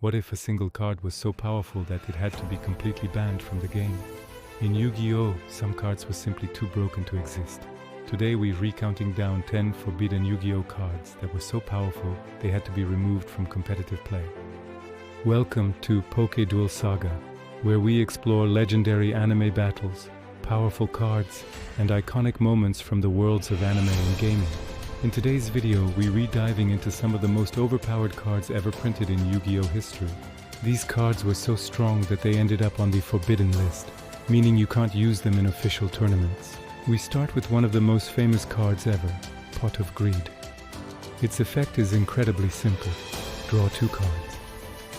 What if a single card was so powerful that it had to be completely banned from the game? In Yu-Gi-Oh!, some cards were simply too broken to exist. Today we're recounting down 10 forbidden Yu-Gi-Oh! Cards that were so powerful they had to be removed from competitive play. Welcome to PokéDuelSaga, where we explore legendary anime battles, powerful cards, and iconic moments from the worlds of anime and gaming. In today's video, we're diving into some of the most overpowered cards ever printed in Yu-Gi-Oh! History. These cards were so strong that they ended up on the forbidden list, meaning you can't use them in official tournaments. We start with one of the most famous cards ever, Pot of Greed. Its effect is incredibly simple. Draw 2 cards.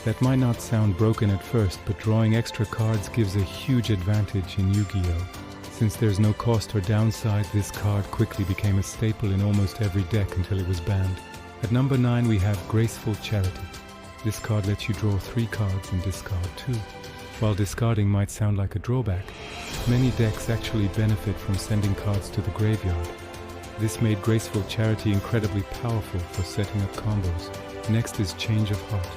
That might not sound broken at first, but drawing extra cards gives a huge advantage in Yu-Gi-Oh! Since there's no cost or downside, this card quickly became a staple in almost every deck until it was banned. At number 9 we have Graceful Charity. This card lets you draw 3 cards and discard 2. While discarding might sound like a drawback, many decks actually benefit from sending cards to the graveyard. This made Graceful Charity incredibly powerful for setting up combos. Next is Change of Heart.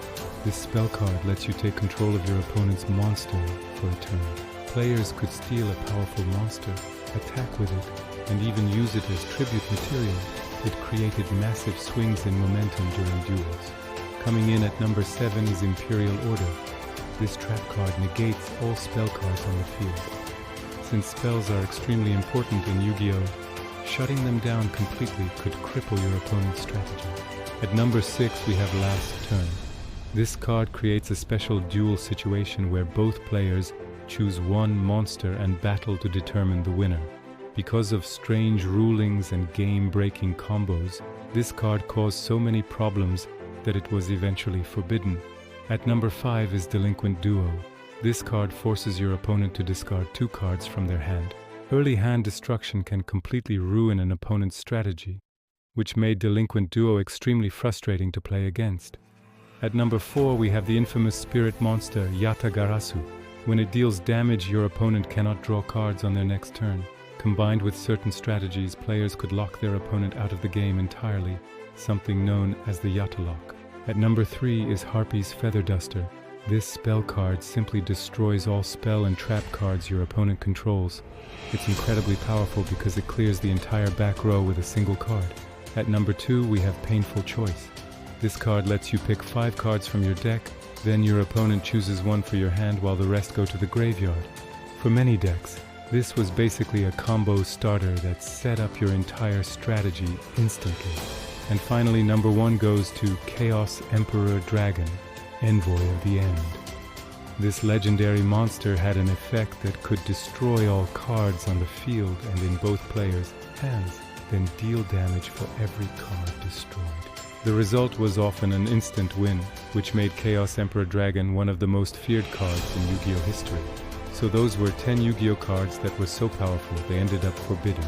This spell card lets you take control of your opponent's monster for a turn. Players could steal a powerful monster, attack with it, and even use it as tribute material. It created massive swings in momentum during duels. Coming in at number 7 is Imperial Order. This trap card negates all spell cards on the field. Since spells are extremely important in Yu-Gi-Oh!, shutting them down completely could cripple your opponent's strategy. At number 6 we have Last Turn. This card creates a special duel situation where both players choose one monster and battle to determine the winner. Because of strange rulings and game-breaking combos, this card caused so many problems that it was eventually forbidden. At number 5 is Delinquent Duo. This card forces your opponent to discard 2 cards from their hand. Early hand destruction can completely ruin an opponent's strategy, which made Delinquent Duo extremely frustrating to play against. At number 4 we have the infamous spirit monster Yatagarasu. When it deals damage, your opponent cannot draw cards on their next turn. Combined with certain strategies, players could lock their opponent out of the game entirely, something known as the Yata lock. At number 3 is Harpy's Feather Duster. This spell card simply destroys all spell and trap cards your opponent controls. It's incredibly powerful because it clears the entire back row with a single card. At number 2 we have Painful Choice. This card lets you pick 5 cards from your deck, then your opponent chooses one for your hand while the rest go to the graveyard. For many decks, this was basically a combo starter that set up your entire strategy instantly. And finally, number 1 goes to Chaos Emperor Dragon, Envoy of the End. This legendary monster had an effect that could destroy all cards on the field and in both players' hands, then deal damage for every card destroyed. The result was often an instant win, which made Chaos Emperor Dragon one of the most feared cards in Yu-Gi-Oh! History. So those were 10 Yu-Gi-Oh! Cards that were so powerful they ended up forbidden.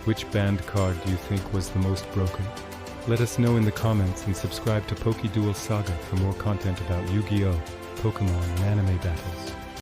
Which banned card do you think was the most broken? Let us know in the comments and subscribe to PokéDuelSaga for more content about Yu-Gi-Oh!, Pokemon, and anime battles.